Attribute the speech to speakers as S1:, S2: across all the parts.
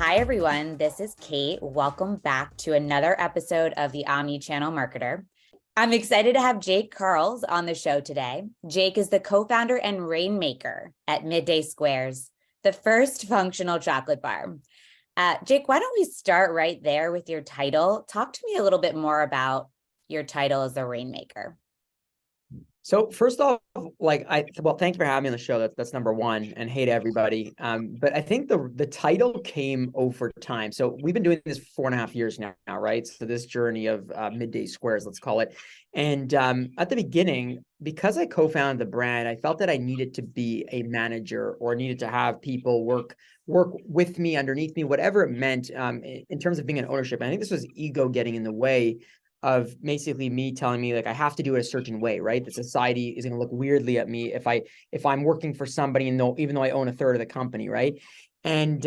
S1: Hi, everyone. This is Kate. Welcome back to another episode of the Omnichannel Marketer. I'm excited to have Jake Karls on the show today. Jake is the co-founder and rainmaker at Midday Squares, the first functional chocolate bar. Jake, why don't we start right there with your title? Talk to me a little bit more about your title as a rainmaker.
S2: So first off, thank you for having me on the show. That's number one, and hey to everybody. But I think the title came over time. So we've been doing this for 4.5 years now, right? So this journey of Midday Squares, let's call it. And at the beginning, because I co-founded the brand, I felt that I needed to be a manager or needed to have people work with me, underneath me, whatever it meant in terms of being an ownership. And I think this was ego getting in the way of basically me telling me like I have to do it a certain way, right? The society is going to look weirdly at me if I'm working for somebody and even though I own a third of the company, right? And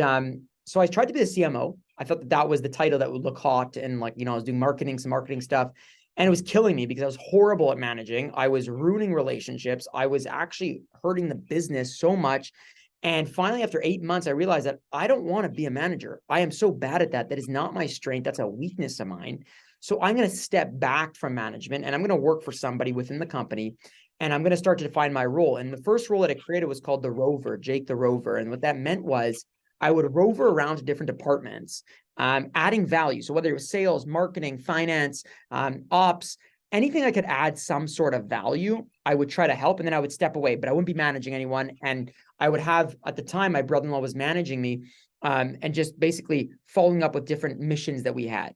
S2: so I tried to be the CMO. I thought that was the title that would look hot, and I was doing some marketing stuff, and it was killing me because I was horrible at managing. I was ruining relationships. I was actually hurting the business so much. And finally, after 8 months, I realized that I don't want to be a manager. I am so bad at that. That is not my strength. That's a weakness of mine. So I'm going to step back from management and I'm going to work for somebody within the company, and I'm going to start to define my role. And the first role that I created was called the Rover, Jake the Rover. And what that meant was I would rover around to different departments, adding value. So whether it was sales, marketing, finance, ops, anything I could add some sort of value, I would try to help, and then I would step away, but I wouldn't be managing anyone. And I would have, at the time, my brother-in-law was managing me, and just basically following up with different missions that we had.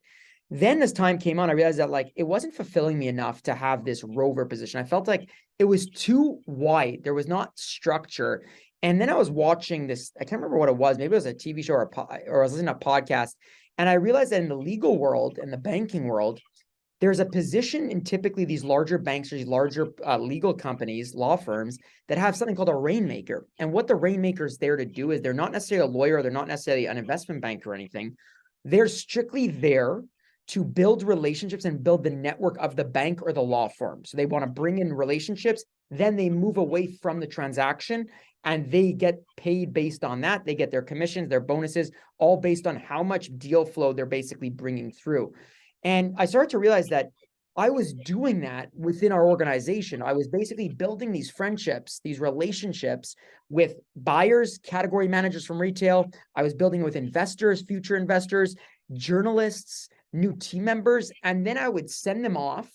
S2: Then as time came on, I realized that it wasn't fulfilling me enough to have this rover position. I felt like it was too wide. There was not structure. And then I was watching this, I can't remember what it was. Maybe it was a TV show or I was listening to a podcast. And I realized that in the legal world and the banking world, there's a position in typically these larger banks or these larger legal companies, law firms, that have something called a rainmaker. And what the rainmaker is there to do is they're not necessarily a lawyer. They're not necessarily an investment banker or anything. They're strictly there to build relationships and build the network of the bank or the law firm. So they want to bring in relationships, then they move away from the transaction and they get paid based on that. They get their commissions, their bonuses, all based on how much deal flow they're basically bringing through. And I started to realize that I was doing that within our organization. I was basically building these friendships, these relationships with buyers, category managers from retail. I was building with investors, future investors, journalists, new team members, and then I would send them off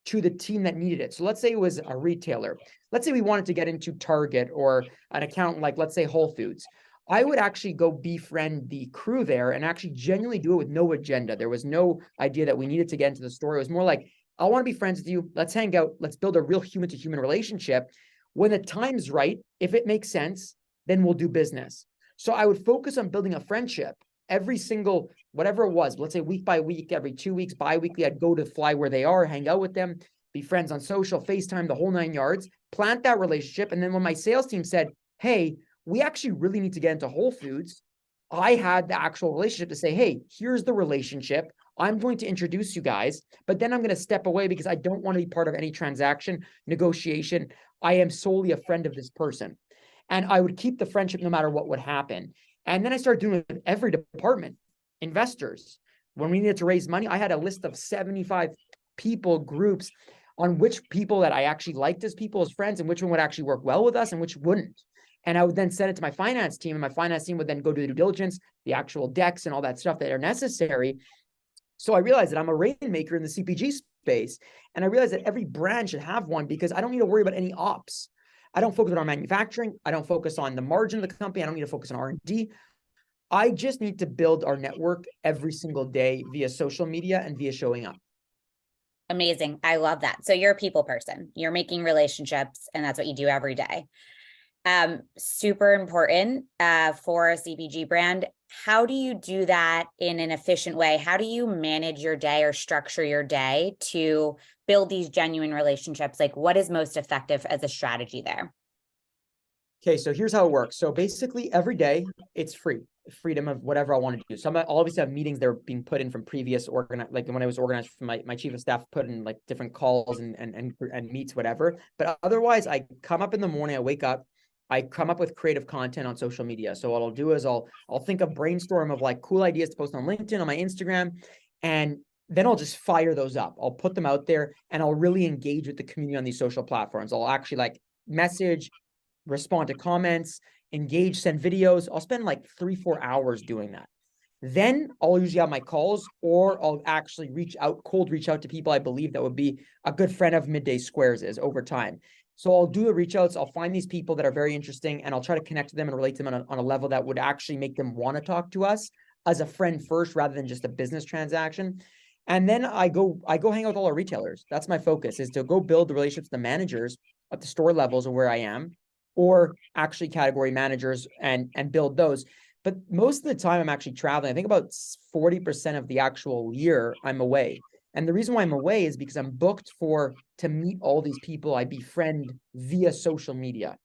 S2: to the team that needed it. So let's say it was a retailer. Let's say we wanted to get into Target or an account like, let's say, Whole Foods. I would actually go befriend the crew there and actually genuinely do it with no agenda. There was no idea that we needed to get into the store. It was more like, I want to be friends with you. Let's hang out. Let's build a real human-to-human relationship. When the time's right, if it makes sense, then we'll do business. So I would focus on building a friendship. Every single, whatever it was, let's say week by week, every 2 weeks, bi-weekly, I'd go to fly where they are, hang out with them, be friends on social, FaceTime, the whole 9 yards, plant that relationship. And then when my sales team said, hey, we actually really need to get into Whole Foods, I had the actual relationship to say, hey, here's the relationship. I'm going to introduce you guys, but then I'm going to step away because I don't want to be part of any transaction, negotiation. I am solely a friend of this person. And I would keep the friendship no matter what would happen. And then I started doing it with every department, investors. When we needed to raise money, I had a list of 75 people, groups, on which people that I actually liked as people, as friends, and which one would actually work well with us and which wouldn't. And I would then send it to my finance team, and my finance team would then go do the due diligence, the actual decks and all that stuff that are necessary. So I realized that I'm a rainmaker in the CPG space. And I realized that every brand should have one because I don't need to worry about any ops. I don't focus on manufacturing. I don't focus on the margin of the company. I don't need to focus on R&D. I just need to build our network every single day via social media and via showing up.
S1: Amazing. I love that. So you're a people person. You're making relationships, and that's what you do every day. Super important for a CPG brand. How do you do that in an efficient way? How do you manage your day or structure your day to build these genuine relationships? Like, what is most effective as a strategy there?
S2: Okay, so here's how it works. So basically every day it's freedom of whatever I want to do. So I'll obviously have meetings that are being put in from previous like when I was organized for my chief of staff, put in like different calls and meets, whatever. But otherwise I come up in the morning, I wake up, I come up with creative content on social media. So what I'll do is I'll think of brainstorm of like cool ideas to post on LinkedIn, on my Instagram, and then I'll just fire those up. I'll put them out there and I'll really engage with the community on these social platforms. I'll actually like message, respond to comments, engage, send videos. I'll spend like 3-4 hours doing that. Then I'll usually have my calls, or I'll actually cold reach out to people I believe that would be a good friend of Midday Squares is over time. So I'll do the reach outs. I'll find these people that are very interesting and I'll try to connect to them and relate to them on a level that would actually make them want to talk to us as a friend first, rather than just a business transaction. And then I go hang out with all our retailers. That's my focus, is to go build the relationships with the managers at the store levels of where I am, or actually category managers, and build those. But most of the time I'm actually traveling. I think about 40% of the actual year I'm away. And the reason why I'm away is because I'm booked to meet all these people I befriend via social media.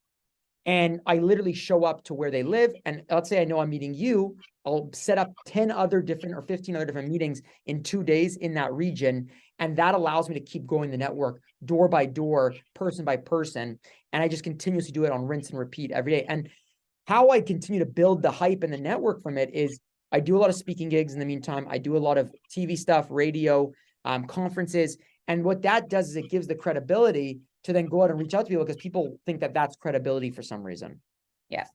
S2: And I literally show up to where they live. And let's say I know I'm meeting you, I'll set up 10 other different or 15 other different meetings in 2 days in that region. And that allows me to keep growing the network door by door, person by person. And I just continuously do it on rinse and repeat every day. And how I continue to build the hype and the network from it is I do a lot of speaking gigs in the meantime. I do a lot of TV stuff, radio, conferences. And what that does is it gives the credibility to then go out and reach out to people, because people think that that's credibility for some reason.
S1: Yeah,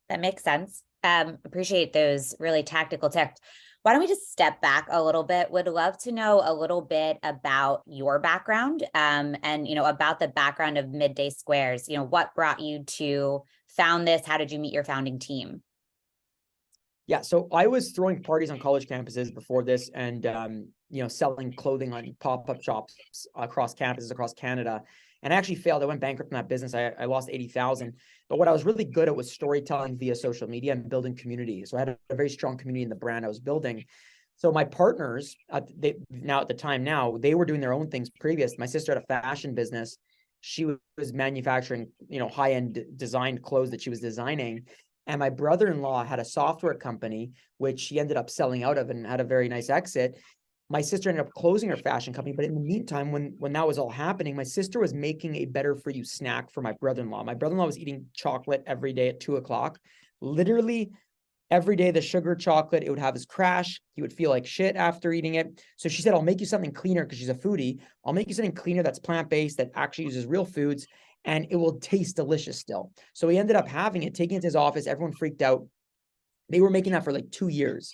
S1: that makes sense. Appreciate those really tactical tips. Why don't we just step back a little bit? Would love to know a little bit about your background, and, about the background of Midday Squares. What brought you to found this? How did you meet your founding team?
S2: Yeah, so I was throwing parties on college campuses before this, and selling clothing on pop-up shops across campuses across Canada. And I actually failed. I went bankrupt in that business. I lost 80,000. But what I was really good at was storytelling via social media and building community. So I had a very strong community in the brand I was building. So my partners, at the time, they were doing their own things previous. My sister had a fashion business. She was manufacturing, high-end designed clothes that she was designing. And my brother-in-law had a software company, which he ended up selling out of and had a very nice exit. My sister ended up closing her fashion company. But in the meantime, when that was all happening, my sister was making a better for you snack for my brother-in-law. My brother-in-law was eating chocolate every day at 2:00. Literally every day, the sugar chocolate, it would have his crash. He would feel like shit after eating it. So she said, I'll make you something cleaner, because she's a foodie. I'll make you something cleaner that's plant-based, that actually uses real foods, and it will taste delicious still. So he ended up having it, taking it to his office. Everyone freaked out. They were making that for like 2 years.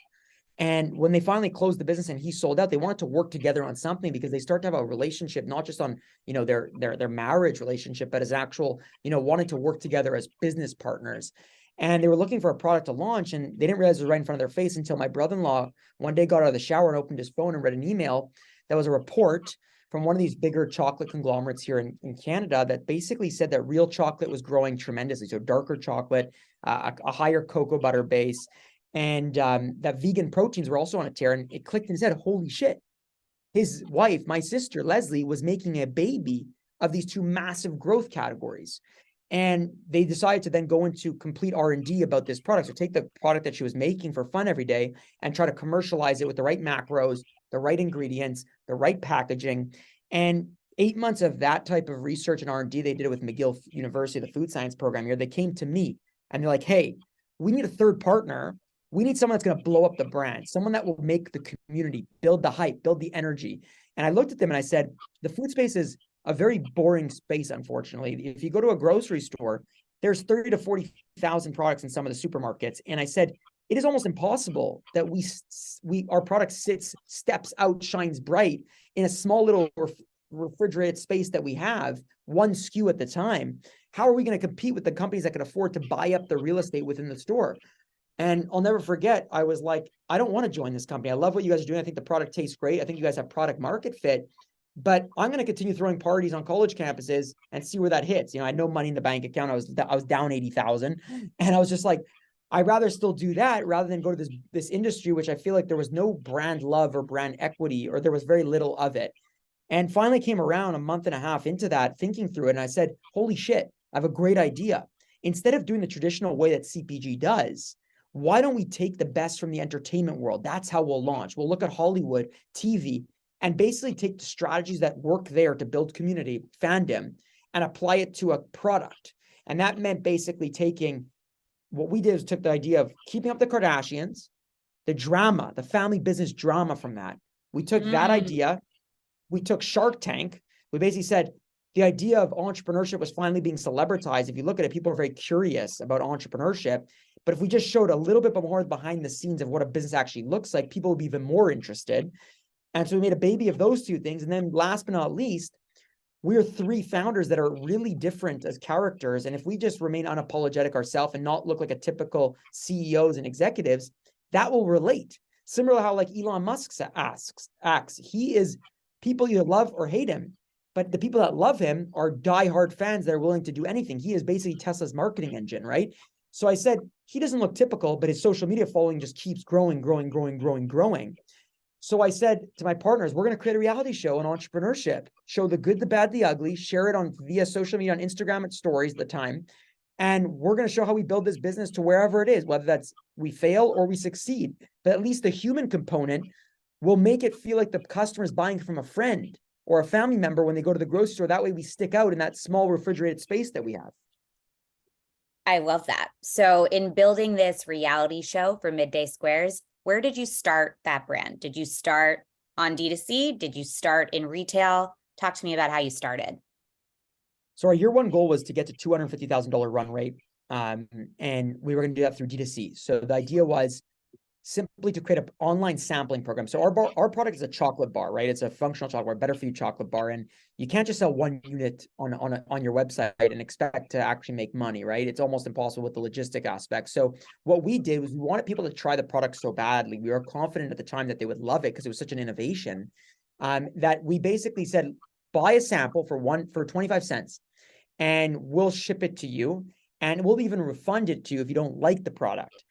S2: And when they finally closed the business and he sold out, they wanted to work together on something, because they start to have a relationship, not just on, their marriage relationship, but as actual, wanting to work together as business partners. And they were looking for a product to launch, and they didn't realize it was right in front of their face until my brother-in-law one day got out of the shower and opened his phone and read an email that was a report from one of these bigger chocolate conglomerates here in Canada that basically said that real chocolate was growing tremendously. So darker chocolate, a higher cocoa butter base, and that vegan proteins were also on a tear. And it clicked in his head, holy shit. His wife, my sister, Leslie, was making a baby of these two massive growth categories. And they decided to then go into complete R&D about this product. So take the product that she was making for fun every day and try to commercialize it with the right macros, the right ingredients, the right packaging. And 8 months of that type of research and R&D, they did it with McGill University, the food science program here. They came to me and they're like, hey, we need a third partner. We need someone that's going to blow up the brand, someone that will make the community, build the hype, build the energy. And I looked at them and I said, the food space is a very boring space, unfortunately. If you go to a grocery store, there's 30 to 40,000 products in some of the supermarkets. And I said, it is almost impossible that our product steps out, shines bright in a small little refrigerated space that we have, one SKU at the time. How are we going to compete with the companies that can afford to buy up the real estate within the store? And I'll never forget, I was like, I don't want to join this company. I love what you guys are doing. I think the product tastes great. I think you guys have product market fit. But I'm going to continue throwing parties on college campuses and see where that hits. I had no money in the bank account. I was down 80,000, and I was just like, I'd rather still do that rather than go to this industry, which I feel like there was no brand love or brand equity, or there was very little of it. And finally came around a month and a half into that, thinking through it, and I said, holy shit, I have a great idea. Instead of doing the traditional way that CPG does, why don't we take the best from the entertainment world? That's how we'll launch. We'll look at Hollywood, TV, and basically take the strategies that work there to build community, fandom, and apply it to a product. And that meant basically what we did was took the idea of keeping up the Kardashians, the drama, the family business drama from that. We took that idea, we took Shark Tank. We basically said the idea of entrepreneurship was finally being celebritized. If you look at it, people are very curious about entrepreneurship. But if we just showed a little bit more behind the scenes of what a business actually looks like, people would be even more interested. And so we made a baby of those two things. And then last but not least, we're three founders that are really different as characters. And if we just remain unapologetic ourselves and not look like a typical CEOs and executives, that will relate. Similar to how like Elon Musk acts. He is, people either love or hate him, but the people that love him are diehard fans that are willing to do anything. He is basically Tesla's marketing engine, right? So I said, he doesn't look typical, but his social media following just keeps growing. So I said to my partners, we're going to create a reality show on entrepreneurship, show the good, the bad, the ugly, share it via social media on Instagram and stories at the time. And we're going to show how we build this business to wherever it is, whether that's we fail or we succeed. But at least the human component will make it feel like the customer is buying from a friend or a family member when they go to the grocery store. That way we stick out in that small refrigerated space that we have.
S1: I love that. So in building this reality show for Midday Squares, where did you start that brand? Did you start on D2C? Did you start in retail? Talk to me about how you started.
S2: So our year one goal was to get to $250,000 run rate. And we were going to do that through D2C. So the idea was simply to create an online sampling program. So our product is a chocolate bar, right? It's a functional chocolate bar, better for you chocolate bar. And you can't just sell one unit on your website and expect to actually make money, right? It's almost impossible with the logistic aspect. So what we did was we wanted people to try the product so badly. We were confident at the time that they would love it because it was such an innovation, that we basically said, buy a sample for 25 cents and we'll ship it to you. And we'll even refund it to you if you don't like the product.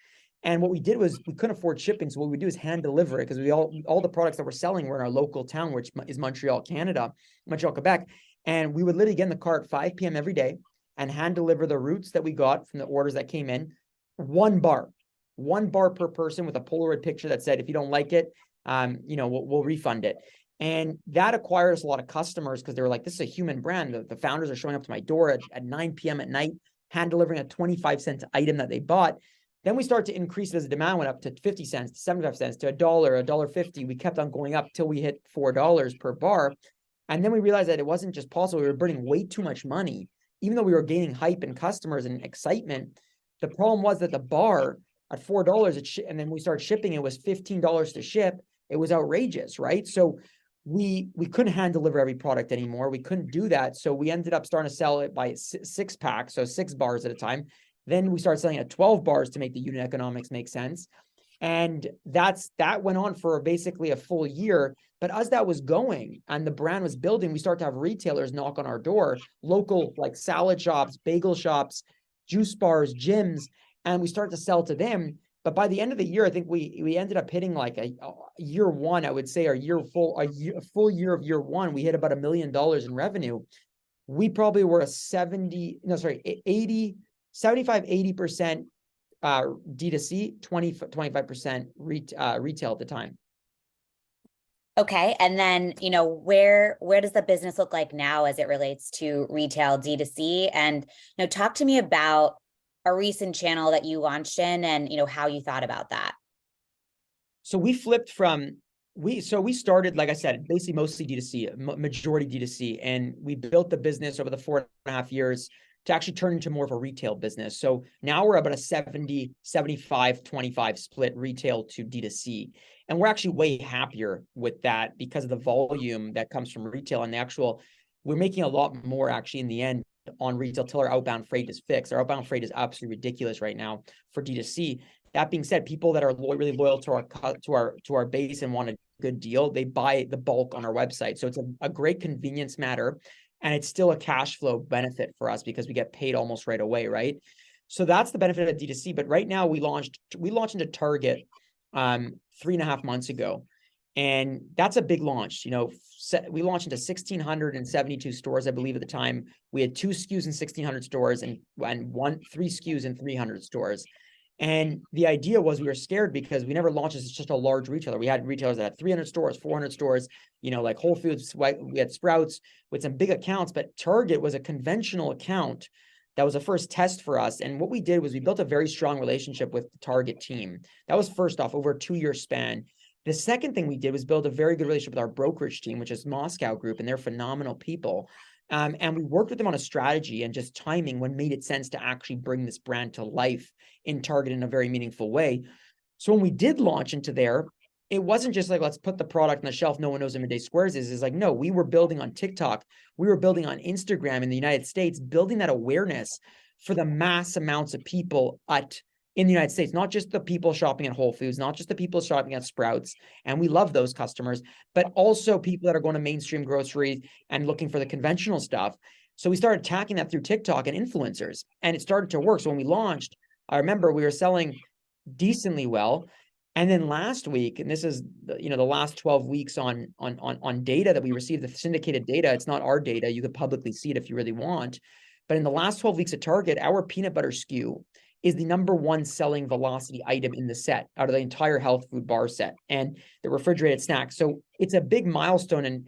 S2: And what we did was we couldn't afford shipping. So what we do is hand deliver it because all the products that we're selling were in our local town, which is Montreal, Quebec. And we would literally get in the car at 5 p.m. every day and hand deliver the roots that we got from the orders that came in. One bar per person with a Polaroid picture that said, if you don't like it, we'll refund it. And that acquired us a lot of customers because they were like, this is a human brand. The founders are showing up to my door at 9 p.m. at night, hand delivering a 25-cent item that they bought. Then we started to increase it as the demand went up to 50 cents, to 75 cents, to $1, $1.50. We kept on going up till we hit $4 per bar. And then we realized that it wasn't just possible. We were burning way too much money. Even though we were gaining hype and customers and excitement, the problem was that the bar at $4, and then we started shipping, it was $15 to ship. It was outrageous, right? So we couldn't hand deliver every product anymore. We couldn't do that. So we ended up starting to sell it by 6-pack, so 6 bars at a time. Then we started selling at 12 bars to make the unit economics make sense. And that went on for basically a full year. But as that was going and the brand was building, we started to have retailers knock on our door, local like salad shops, bagel shops, juice bars, gyms, and we started to sell to them. But by the end of the year, I think we ended up hitting like a year one, I would say a full year of year one, we hit about $1 million in revenue. We probably were 75-80% D2C, 25% retail at the time.
S1: Okay. And then, where does the business look like now as it relates to retail D2C? And, talk to me about a recent channel that you launched in and, how you thought about that.
S2: So we flipped we started, like I said, basically mostly D2C, majority D2C. And we built the business over the 4.5 years to actually turn into more of a retail business. So now we're about a 70, 75, 25 split retail to D2C. And we're actually way happier with that because of the volume that comes from retail and we're making a lot more actually in the end on retail till our outbound freight is fixed. Our outbound freight is absolutely ridiculous right now for D2C. That being said, people that are really loyal to our base and want a good deal, they buy the bulk on our website. So it's a great convenience matter. And it's still a cash flow benefit for us because we get paid almost right away, right? So that's the benefit of D2C. But right now we launched into Target 3.5 months ago. And that's a big launch. We launched into 1,672 stores, I believe at the time. We had 2 SKUs in 1,600 stores and 3 SKUs in 300 stores. And the idea was we were scared because we never launched as just a large retailer. We had retailers that had 300 stores, 400 stores, like Whole Foods, we had Sprouts with some big accounts, but Target was a conventional account that was a first test for us. And what we did was we built a very strong relationship with the target team. That was first off over a 2-year span. The second thing we did was build a very good relationship with our brokerage team, which is Moscow Group, and they're phenomenal people. And we worked with them on a strategy and just timing when made it sense to actually bring this brand to life in Target in a very meaningful way. So when we did launch into there, it wasn't just like, let's put the product on the shelf. No one knows what Midday Squares is. It's like, no, we were building on TikTok. We were building on Instagram in the United States, building that awareness for the mass amounts of people in the United States, not just the people shopping at Whole Foods, not just the people shopping at Sprouts. And we love those customers, but also people that are going to mainstream groceries and looking for the conventional stuff. So we started attacking that through TikTok and influencers, and it started to work. So when we launched, I remember we were selling decently well. And then last week, and this is the last 12 weeks on data that we received, the syndicated data, it's not our data. You could publicly see it if you really want. But in the last 12 weeks at Target, our peanut butter SKU is the #1 selling velocity item in the set out of the entire health food bar set and the refrigerated snacks. So it's a big milestone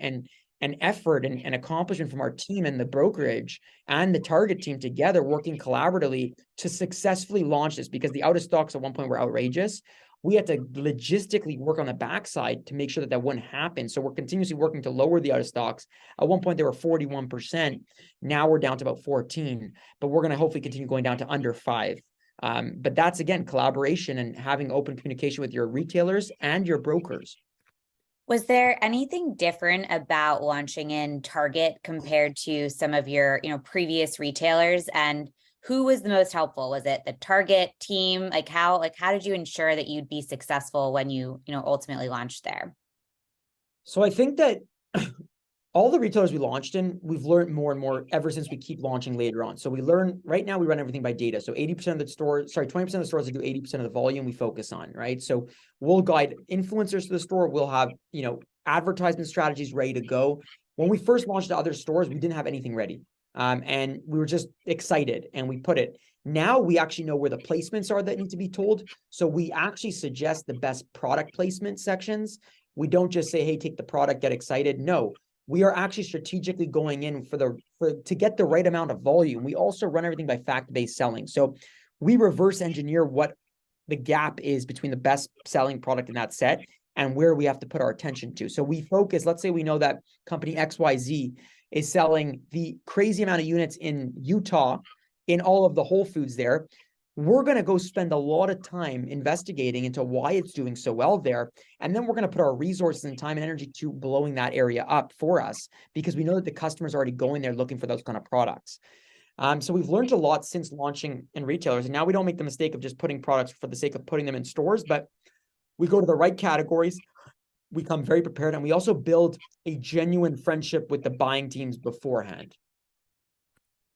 S2: and effort and accomplishment from our team and the brokerage and the Target team together working collaboratively to successfully launch this, because the out of stocks at one point were outrageous. We had to logistically work on the backside to make sure that wouldn't happen. So we're continuously working to lower the out of stocks. At one point, they were 41%. Now we're down to about 14, but we're going to hopefully continue going down to under 5. But that's, again, collaboration and having open communication with your retailers and your brokers.
S1: Was there anything different about launching in Target compared to some of your, previous retailers? And who was the most helpful? Was it the Target team? How did you ensure that you'd be successful when you ultimately launched there?
S2: So I think that all the retailers we launched in, we've learned more and more ever since we keep launching later on. So we learn right now, we run everything by data. So 80% of the stores, 20% of the stores that do 80% of the volume we focus on, right? So we'll guide influencers to the store. We'll have, advertisement strategies ready to go. When we first launched to other stores, we didn't have anything ready. And we were just excited and we put it. Now we actually know where the placements are that need to be told. So we actually suggest the best product placement sections. We don't just say, hey, take the product, get excited. No, we are actually strategically going in to get the right amount of volume. We also run everything by fact-based selling. So we reverse engineer what the gap is between the best selling product in that set and where we have to put our attention to. So we focus, let's say we know that company XYZ is selling the crazy amount of units in Utah in all of the Whole Foods there. We're going to go spend a lot of time investigating into why it's doing so well there. And then we're going to put our resources and time and energy to blowing that area up for us, because we know that the customer's already going there looking for those kind of products. So we've learned a lot since launching in retailers. And now we don't make the mistake of just putting products for the sake of putting them in stores, but we go to the right categories. We come very prepared, and we also build a genuine friendship with the buying teams beforehand.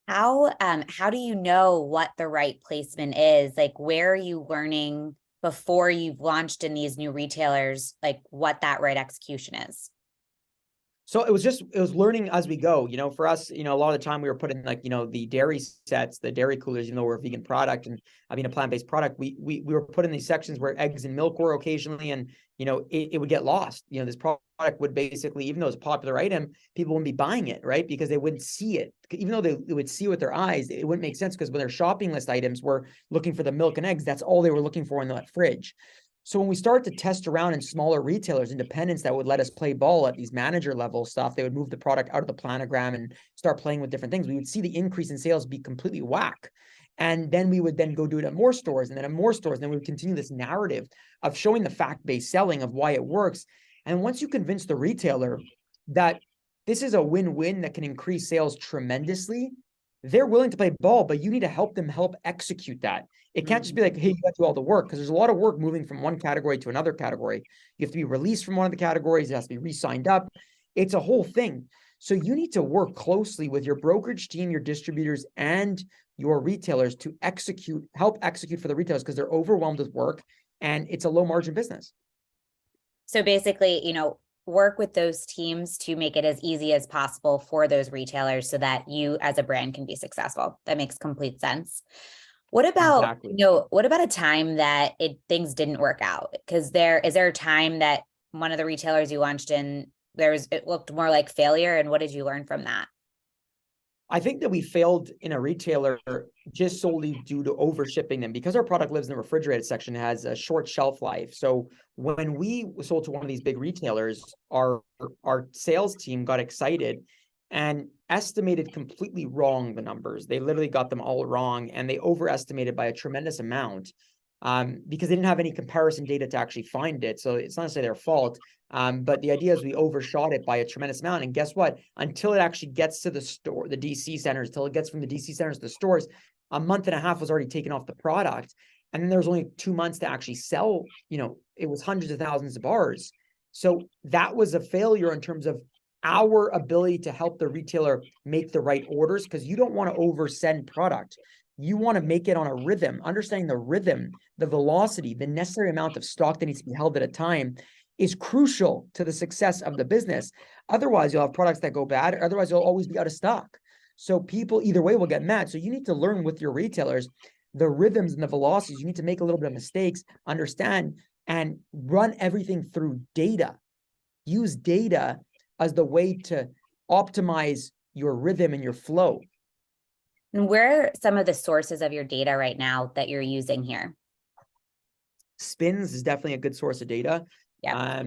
S1: How do you know what the right placement is? Where are you learning before you've launched in these new retailers, what that right execution is?
S2: So it was learning as we go. For us, a lot of the time we were putting the dairy sets, the dairy coolers, even though we're a vegan product and a plant-based product, we were put in these sections where eggs and milk were occasionally, and it would get lost. This product would basically, even though it's a popular item, people wouldn't be buying it, right? Because they wouldn't see it. Even though they would see it with their eyes, it wouldn't make sense, because when their shopping list items were looking for the milk and eggs, that's all they were looking for in that fridge. So when we start to test around in smaller retailers, independents that would let us play ball at these manager level stuff, they would move the product out of the planogram and start playing with different things. We would see the increase in sales be completely whack. And then we would then go do it at more stores, and then at more stores. And then we would continue this narrative of showing the fact-based selling of why it works. And once you convince the retailer that this is a win-win that can increase sales tremendously, they're willing to play ball, but you need to help them execute that. It can't just be like, hey, you got to do all the work, because there's a lot of work moving from one category to another category. You have to be released from one of the categories. It has to be re-signed up. It's a whole thing. So you need to work closely with your brokerage team, your distributors, and your retailers to help execute for the retailers, because they're overwhelmed with work and it's a low margin business.
S1: So basically, work with those teams to make it as easy as possible for those retailers so that you as a brand can be successful. That makes complete sense. What about,
S2: Exactly.
S1: What about a time that things didn't work out? Because is there a time that one of the retailers you launched in, it looked more like failure, and what did you learn from that?
S2: I think that we failed in a retailer just solely due to over shipping them because our product lives in the refrigerated section, it has a short shelf life. So when we sold to one of these big retailers, our sales team got excited and estimated completely wrong the numbers. They literally got them all wrong, and they overestimated by a tremendous amount because they didn't have any comparison data to actually find it. So it's not necessarily their fault. But the idea is we overshot it by a tremendous amount. And guess what? Until it actually gets to the store, the DC centers, until it gets from the DC centers to the stores, a month and a half was already taken off the product. And then there was only 2 months to actually sell, it was hundreds of thousands of bars. So that was a failure in terms of our ability to help the retailer make the right orders, because you don't want to oversend product. You want to make it on a rhythm, understanding the rhythm, the velocity, the necessary amount of stock that needs to be held at a time is crucial to the success of the business. Otherwise, you'll have products that go bad. Otherwise, you'll always be out of stock. So people either way will get mad. So you need to learn with your retailers the rhythms and the velocities. You need to make a little bit of mistakes, understand, and run everything through data. Use data as the way to optimize your rhythm and your flow.
S1: And where are some of the sources of your data right now that you're using here?
S2: Spins is definitely a good source of data.
S1: Yeah.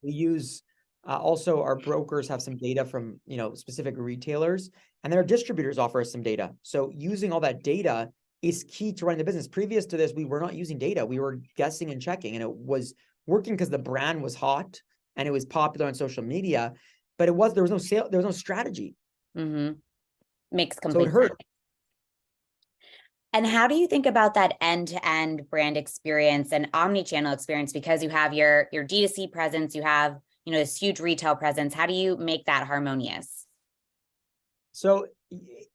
S2: We use also our brokers have some data from specific retailers, and their distributors offer us some data. So using all that data is key to running the business. Previous to this, we were not using data. We were guessing and checking, and it was working because the brand was hot and it was popular on social media, but there was no sale, there was no strategy.
S1: Mm-hmm. Makes
S2: So
S1: complete
S2: it hurt.
S1: sense. And how do you think about that end-to-end brand experience and omni-channel experience? Because you have your D2C presence, you have, this huge retail presence. How do you make that harmonious?
S2: So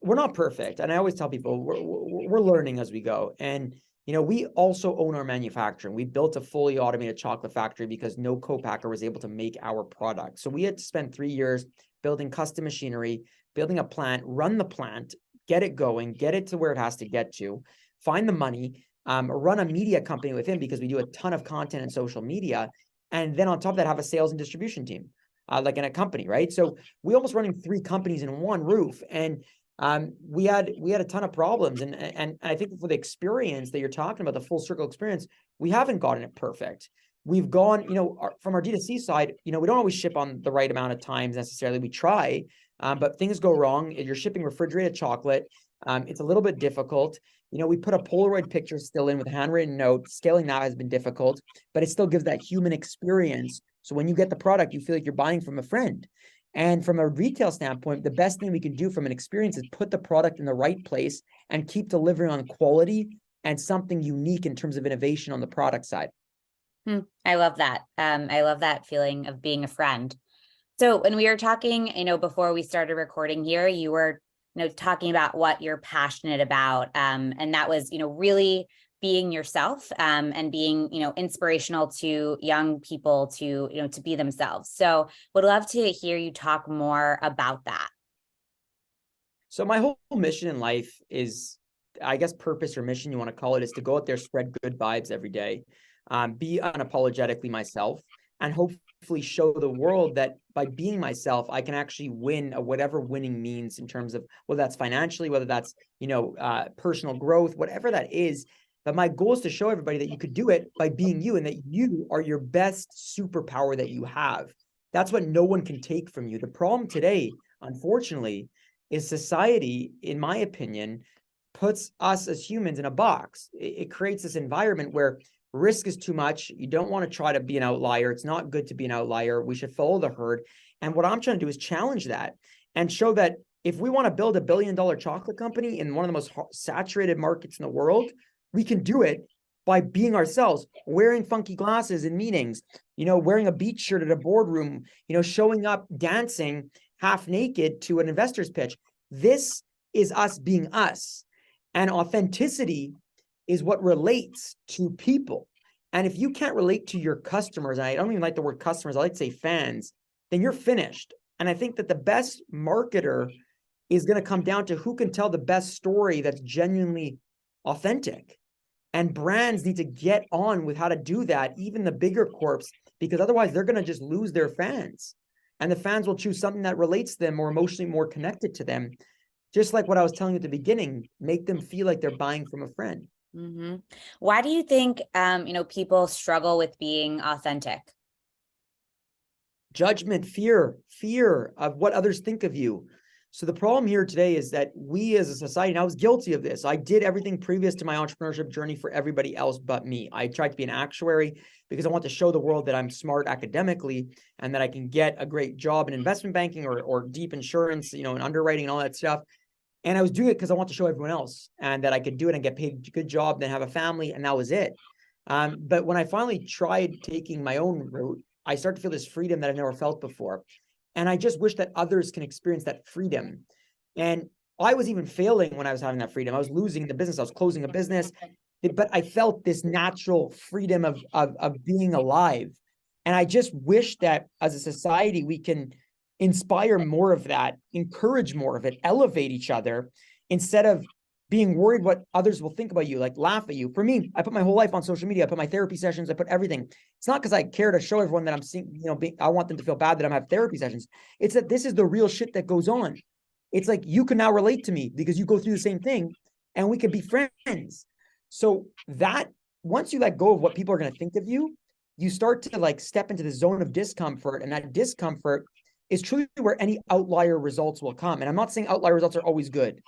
S2: we're not perfect. And I always tell people we're learning as we go. And, we also own our manufacturing. We built a fully automated chocolate factory because no co-packer was able to make our product. So we had to spend 3 years building custom machinery, building a plant, run the plant, get it going, get it to where it has to get to, find the money, run a media company within because we do a ton of content and social media. And then on top of that, have a sales and distribution team, like in a company, right? So we almost running 3 companies in one roof. And we had a ton of problems. And I think for the experience that you're talking about, the full circle experience, we haven't gotten it perfect. We've gone, from our D2C side, we don't always ship on the right amount of times necessarily. We try, but things go wrong. If you're shipping refrigerated chocolate, it's a little bit difficult. We put a Polaroid picture still in with a handwritten note. Scaling that has been difficult, but it still gives that human experience. So when you get the product, you feel like you're buying from a friend. And from a retail standpoint, the best thing we can do from an experience is put the product in the right place and keep delivering on quality and something unique in terms of innovation on the product side.
S1: I love that. I love that feeling of being a friend. So when we were talking, before we started recording here, you were, talking about what you're passionate about. And that was, really being yourself, and being, inspirational to young people to, to be themselves. So would love to hear you talk more about that.
S2: So my whole mission in life is, I guess, purpose or mission, you want to call it, is to go out there, spread good vibes every day, be unapologetically myself, and hopefully show the world that by being myself, I can actually win whatever winning means in terms of whether that's financially, whether that's, personal growth, whatever that is. But my goal is to show everybody that you could do it by being you, and that you are your best superpower that you have. That's what no one can take from you. The problem today, unfortunately, is society, in my opinion, puts us as humans in a box. It creates this environment where risk is too much. You don't want to try to be an outlier. It's not good to be an outlier. We should follow the herd. And what I'm trying to do is challenge that and show that if we want to build $1 billion chocolate company in one of the most saturated markets in the world, we can do it by being ourselves, wearing funky glasses in meetings, wearing a beach shirt at a boardroom, showing up dancing half naked to an investor's pitch. This is us being us. And authenticity is what relates to people. And if you can't relate to your customers, and I don't even like the word customers, I like to say fans, then you're finished. And I think that the best marketer is going to come down to who can tell the best story that's genuinely authentic. And brands need to get on with how to do that, even the bigger corps, because otherwise they're going to just lose their fans. And the fans will choose something that relates to them, more emotionally more connected to them. Just like what I was telling you at the beginning, make them feel like they're buying from a friend.
S1: Mm-hmm. Why do you think, people struggle with being authentic?
S2: Judgment, fear of what others think of you. So the problem here today is that we as a society, and I was guilty of this. I did everything previous to my entrepreneurship journey for everybody else but me. I tried to be an actuary because I want to show the world that I'm smart academically and that I can get a great job in investment banking or deep insurance, and underwriting and all that stuff. And I was doing it because I want to show everyone else and that I could do it and get paid a good job, then have a family, and that was it. But when I finally tried taking my own route, I started to feel this freedom that I've never felt before. And I just wish that others can experience that freedom. And I was even failing when I was having that freedom. I was losing the business. I was closing a business, but I felt this natural freedom of being alive. And I just wish that as a society, we can inspire more of that, encourage more of it, elevate each other instead of being worried what others will think about you, like laugh at you. For me, I put my whole life on social media. I put my therapy sessions. I put everything. It's not because I care to show everyone that I'm seeing, I want them to feel bad that I'm having therapy sessions. It's that this is the real shit that goes on. It's like you can now relate to me because you go through the same thing and we can be friends. So that once you let go of what people are going to think of you, you start to like step into the zone of discomfort. And that discomfort is truly where any outlier results will come. And I'm not saying outlier results are always good.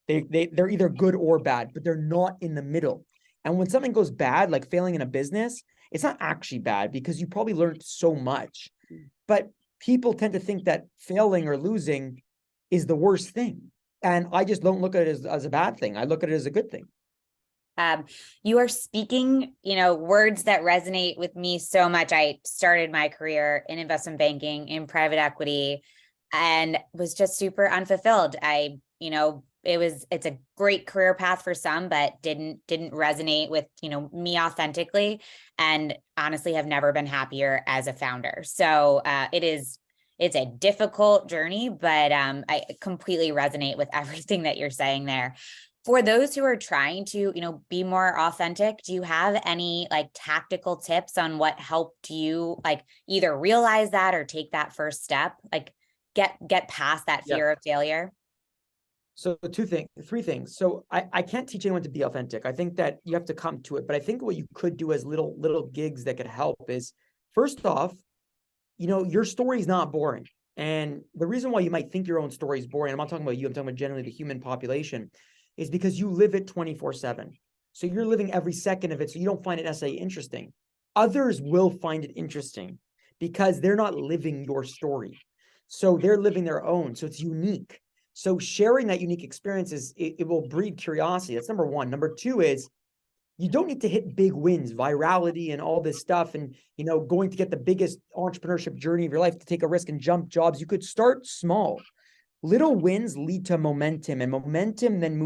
S2: They're either good or bad, but they're not in the middle. And when something goes bad, like failing in a business, it's not actually bad because you probably learned so much. But people tend to think that failing or losing is the worst thing. And I just don't look at it as a bad thing. I look at it as a good thing.
S1: You are speaking, words that resonate with me so much. I started my career in investment banking, in private equity, and was just super unfulfilled. It's a great career path for some, but didn't resonate with, me authentically, and honestly have never been happier as a founder. So it's a difficult journey, but I completely resonate with everything that you're saying there. For those who are trying to, be more authentic, do you have any like tactical tips on what helped you like either realize that or take that first step, like get past that fear of failure?
S2: So three things. So I can't teach anyone to be authentic. I think that you have to come to it. But I think what you could do as little gigs that could help is, first off, your story is not boring. And the reason why you might think your own story is boring, I'm not talking about you, I'm talking about generally the human population, is because you live it 24/7. So you're living every second of it. So you don't find it necessarily interesting. Others will find it interesting because they're not living your story. So they're living their own. So it's unique. So sharing that unique experience it will breed curiosity. That's number one. Number two is you don't need to hit big wins, virality and all this stuff, and going to get the biggest entrepreneurship journey of your life to take a risk and jump jobs. You could start small. Little wins lead to momentum, and momentum then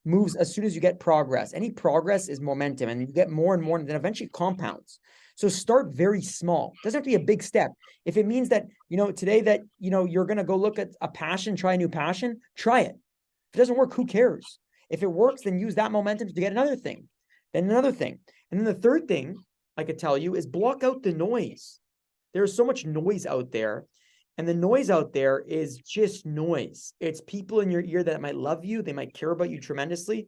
S2: moves as soon as you get progress. Any progress is momentum, and you get more and more, and then eventually compounds. So start very small. It doesn't have to be a big step. If it means that, today that, you're going to go look at a passion, try a new passion, try it. If it doesn't work, who cares? If it works, then use that momentum to get another thing, then another thing. And then the third thing I could tell you is block out the noise. There's so much noise out there. And the noise out there is just noise. It's people in your ear that might love you. They might care about you tremendously,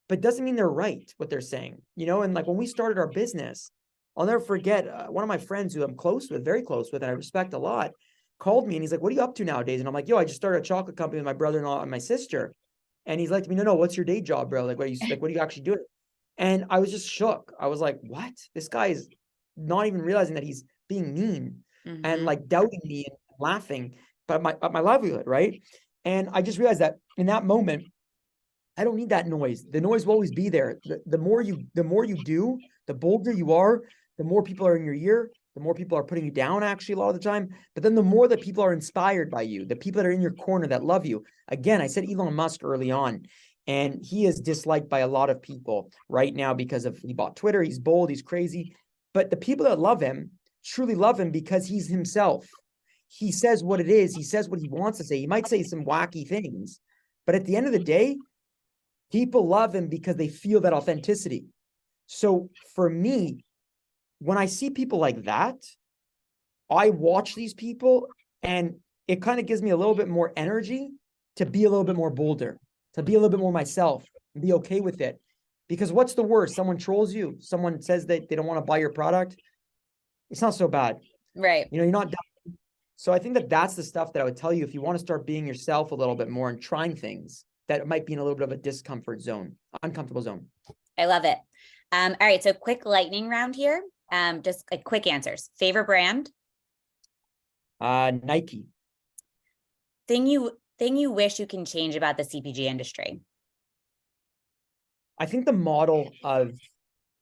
S2: but doesn't mean they're right, what they're saying. And like when we started our business, I'll never forget one of my friends who I'm close with, very close with, and I respect a lot, called me and he's like, "What are you up to nowadays?" And I'm like, "Yo, I just started a chocolate company with my brother-in-law and my sister." And he's like to me, "No, what's your day job, bro? Like, what are you actually doing?" And I was just shook. I was like, "What? This guy is not even realizing that he's being mean and like doubting me and laughing, but my livelihood, right?" And I just realized that in that moment, I don't need that noise. The noise will always be there. The more you do, the bolder you are, the more people are in your ear, the more people are putting you down actually a lot of the time. But then the more that people are inspired by you, the people that are in your corner that love you. Again, I said Elon Musk early on, and he is disliked by a lot of people right now because he bought Twitter. He's bold, he's crazy. But the people that love him truly love him because he's himself. He says what it is. He says what he wants to say. He might say some wacky things, but at the end of the day, people love him because they feel that authenticity. So for me, when I see people like that, I watch these people and it kind of gives me a little bit more energy to be a little bit more bolder. to be a little bit more myself and be okay with it. Because what's the worst? Someone trolls you. Someone says that they don't want to buy your product. It's not so bad.
S1: Right.
S2: You're not. So I think that that's the stuff that I would tell you if you want to start being yourself a little bit more and trying things that might be in a little bit of a discomfort zone, uncomfortable zone.
S1: I love it. All right. So quick lightning round here. Just like quick answers. Favorite brand?
S2: Nike.
S1: Thing you wish you can change about the CPG industry?
S2: I think the model of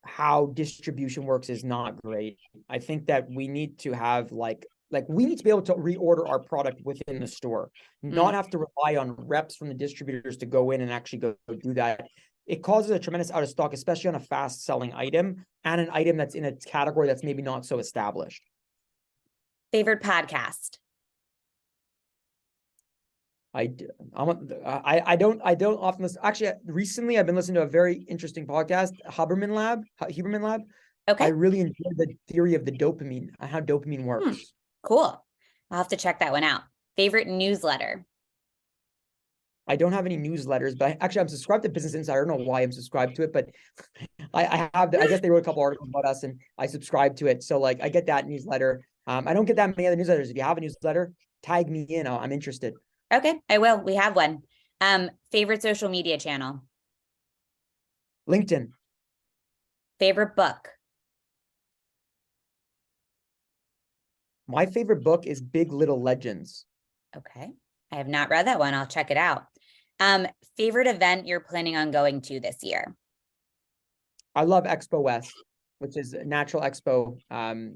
S2: how distribution works is not great. I think that we need to have like we need to be able to reorder our product within the store, not have to rely on reps from the distributors to go in and actually go do that. It causes a tremendous out of stock, especially on a fast selling item and an item that's in a category that's maybe not so established.
S1: Favorite podcast?
S2: I don't often listen. Actually, recently I've been listening to a very interesting podcast, Huberman Lab.
S1: Okay.
S2: I really enjoy the theory of the dopamine and how dopamine works.
S1: Cool. I'll have to check that one out. Favorite newsletter?
S2: I don't have any newsletters, but actually I'm subscribed to Business Insider. I don't know why I'm subscribed to it, but I guess they wrote a couple articles about us and I subscribe to it. So like I get that newsletter. I don't get that many other newsletters. If you have a newsletter, tag me in. I'm interested.
S1: Okay, I will. We have one. Favorite social media channel?
S2: LinkedIn.
S1: Favorite book?
S2: My favorite book is Big Little Legends.
S1: Okay. I have not read that one. I'll check it out. Favorite event you're planning on going to this year?
S2: I love Expo West, which is a natural expo.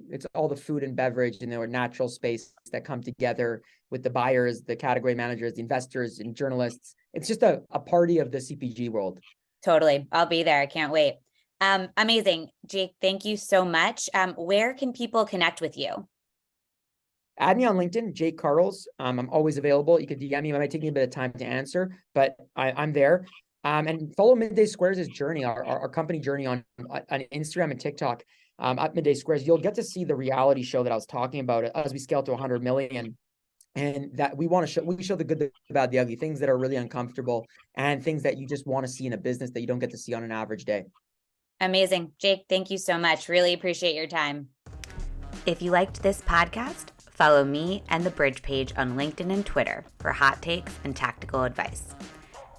S2: It's all the food and beverage and their natural space that come together with the buyers, the category managers, the investors, and journalists. It's just a party of the CPG world.
S1: Totally. I'll be there. I can't wait. Amazing. Jake, thank you so much. Where can people connect with you?
S2: Add me on LinkedIn, Jake Karls. I'm always available. You can DM me. It might take me a bit of time to answer, but I'm there. And follow Midday Squares' journey, our company journey on Instagram and TikTok at Midday Squares. You'll get to see the reality show that I was talking about as we scale to 100 million. And that we show the good, the bad, the ugly, things that are really uncomfortable and things that you just want to see in a business that you don't get to see on an average day.
S1: Amazing. Jake, thank you so much. Really appreciate your time. If you liked this podcast, follow me and the Bridge page on LinkedIn and Twitter for hot takes and tactical advice.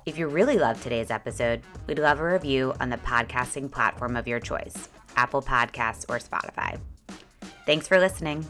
S1: If you really loved today's episode, we'd love a review on the podcasting platform of your choice, Apple Podcasts or Spotify. Thanks for listening.